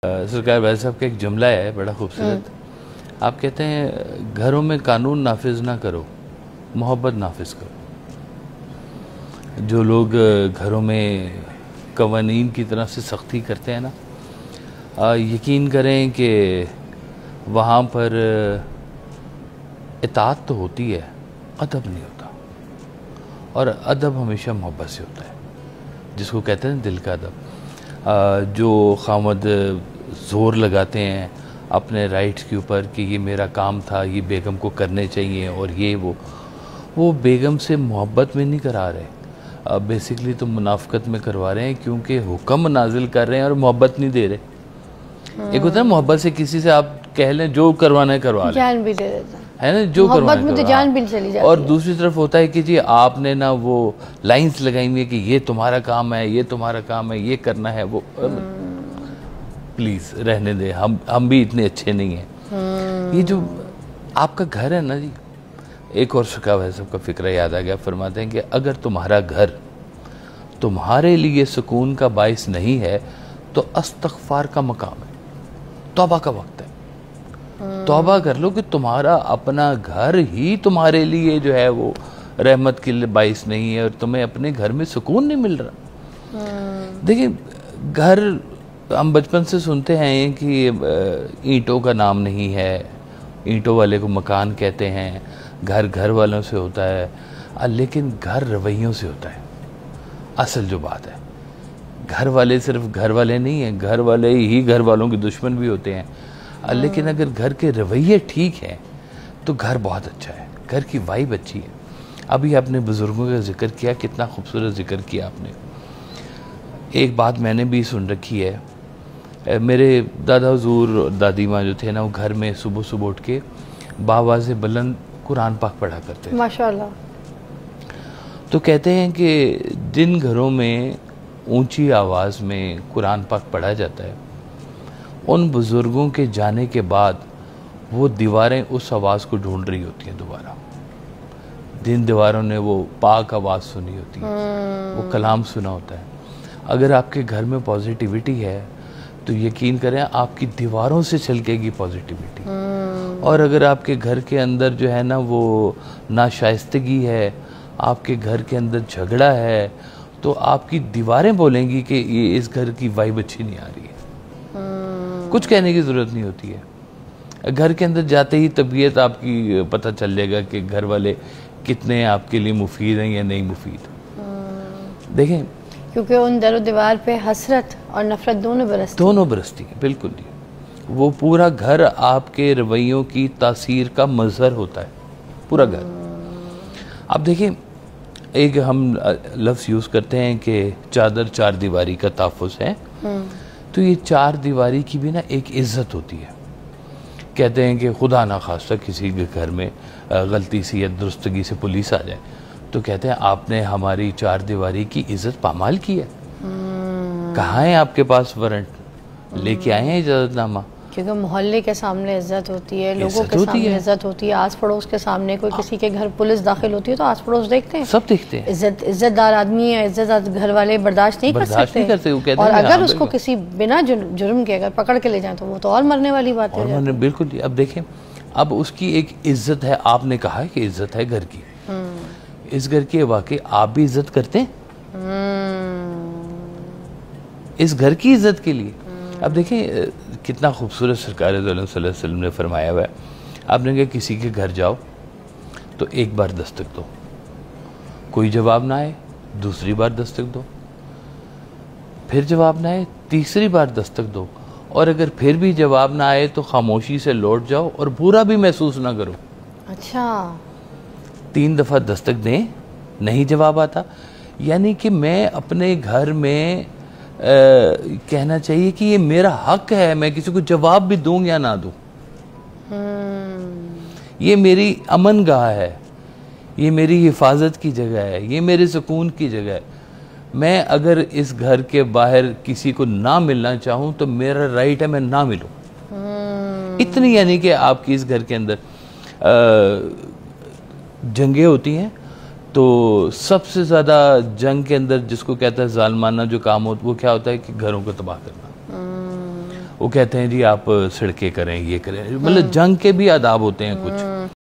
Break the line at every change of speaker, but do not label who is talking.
सरकार भाई साहब का एक जुमला है बड़ा खूबसूरत। आप कहते हैं घरों में कानून नाफिज ना करो, मोहब्बत नाफिज करो। जो लोग घरों में कवानीन की तरफ से सख्ती करते हैं ना, यकीन करें कि वहाँ पर इताअत तो होती है, अदब नहीं होता। और अदब हमेशा मोहब्बत से होता है, जिसको कहते हैं दिल का अदब। जो खामद ज़ोर लगाते हैं अपने राइट्स के ऊपर कि ये मेरा काम था, ये बेगम को करने चाहिए और ये वो बेगम से मोहब्बत में नहीं करा रहे, बेसिकली तो मुनाफकत में करवा रहे हैं, क्योंकि हुक्म नाजिल कर रहे हैं और मोहब्बत नहीं दे रहे। एक होता है मोहब्बत से किसी से आप कह लें जो करवाना है करवा लें,
जान भी दे देता
है ना, जो करवाना है
तो जान भी चली जाती
और दूसरी तरफ होता है कि जी आपने ना वो लाइंस लगाई हुई है कि ये तुम्हारा काम है, ये तुम्हारा काम है, ये करना है, वो प्लीज रहने दे, हम भी इतने अच्छे नहीं हैं। ये जो आपका घर है ना जी, एक और शिकाव है, सबका फिक्र याद आ गया। फरमाते हैं कि अगर तुम्हारा घर तुम्हारे लिए सुकून का बाइस नहीं है तो इस्तग़फ़ार का मकाम है, तौबा का वक्त है। तौबा कर लो कि तुम्हारा अपना घर ही तुम्हारे लिए जो है वो रहमत के लिए बाइस नहीं है और तुम्हें अपने घर में सुकून नहीं मिल रहा। देखिए, घर हम बचपन से सुनते हैं कि ईंटों का नाम नहीं है, ईंटों वाले को मकान कहते हैं, घर घर वालों से होता है, लेकिन घर रवैयों से होता है। असल जो बात है, घर वाले सिर्फ घर वाले नहीं हैं, घर वाले ही घर वालों के दुश्मन भी होते हैं। लेकिन अगर घर के रवैये ठीक हैं तो घर बहुत अच्छा है, घर की वाइब अच्छी है। अभी आपने बुजुर्गों का जिक्र किया, कितना खूबसूरत जिक्र किया आपने। एक बात मैंने भी सुन रखी है, मेरे दादा हुजूर और दादी माँ जो थे ना, वो घर में सुबह सुबह उठ के बावाज़े बुलंद कुरान पाक पढ़ा करते थे, माशाअल्लाह। तो कहते हैं कि जिन घरों में ऊंची आवाज़ में कुरान पाक पढ़ा जाता है, उन बुज़ुर्गों के जाने के बाद वो दीवारें उस आवाज़ को ढूंढ रही होती हैं दोबारा। जिन दीवारों ने वो पाक आवाज़ सुनी होती है, वो कलाम सुना होता है। अगर आपके घर में पॉजिटिविटी है तो यकीन करें आपकी दीवारों से छलकेगी पॉजिटिविटी। और अगर आपके घर के अंदर जो है ना वो नाशाइस्तगी है, आपके घर के अंदर झगड़ा है, तो आपकी दीवारें बोलेंगी कि ये इस घर की वाइब अच्छी नहीं आ रही है। कुछ कहने की ज़रूरत नहीं होती है, घर के अंदर जाते ही तबीयत आपकी पता चल जाएगा कि घर वाले कितने आपके लिए मुफीद हैं या नहीं मुफीद। देखें,
क्योंकि उन दरो दीवार पे हसरत और नफरत दोनों बरसती है। बिल्कुल जी, वो पूरा घर आपके रवैयों की तासीर का मज़हर होता है, पूरा घर। आप देखिए, एक हम लफ्ज़ यूज़ करते हैं कि चादर चार दीवारी का तहफ़्फ़ुज़ है, तो ये चार दीवारी की भी ना एक इज़्ज़त होती है। कहते हैं कि खुदा ना खास्ता किसी के घर में गलती से या दुरुस्तगी से पुलिस आ जाए, तो कहते हैं आपने हमारी चार दीवारी की इज़्ज़त पामाल की है। कहाँ है आपके पास वारंट, लेके आए हैं इजाज़तनामा? क्योंकि मोहल्ले के सामने इज्जत होती है, लोगों के सामने इज्जत होती है, आस पड़ोस के सामने कोई किसी के घर पुलिस दाखिल होती है तो आस पड़ोस देखते हैं, सब देखते हैं। इज्जतदार आदमी है, इज्जतदार घर वाले बर्दाश्त नहीं कर सकते। और अगर उसको किसी बिना जुर्म के अगर पकड़ के ले जाए तो वो तो और मरने वाली बात है।
बिल्कुल। अब देखें, अब उसकी एक इज्जत है, आपने कहा है कि इज्जत है घर की, इस घर की वाकई आप भी इज्जत करते हैं इस घर की इज्जत के लिए। अब देखें कितना खूबसूरत सरकार सल्लल्लाहु अलैहि वसल्लम ने फरमाया हुआ है। आपने कहा किसी के घर जाओ तो एक बार दस्तक दो, कोई जवाब ना आए दूसरी बार दस्तक दो, फिर जवाब ना आए तीसरी बार दस्तक दो, और अगर फिर भी जवाब ना आए तो खामोशी से लौट जाओ और बुरा भी महसूस ना करो।
अच्छा,
3 दफ़ा दस्तक दें, नहीं जवाब आता, यानी कि मैं अपने घर में कहना चाहिए कि ये मेरा हक है, मैं किसी को जवाब भी दूं या ना दूं। ये मेरी अमन गाह है, ये मेरी हिफाजत की जगह है, ये मेरे सुकून की जगह है। मैं अगर इस घर के बाहर किसी को ना मिलना चाहूं तो मेरा राइट है मैं ना मिलूं। इतनी, यानी कि आपकी इस घर के अंदर जंगें होती हैं, तो सबसे ज़्यादा जंग के अंदर जिसको कहता है जालमाना जो काम होता है वो क्या होता है कि घरों को तबाह करना। وہ کہتے ہیں جی آپ سڑکیں کریں، یہ کریں، مطلب جنگ کے بھی آداب ہوتے ہیں کچھ.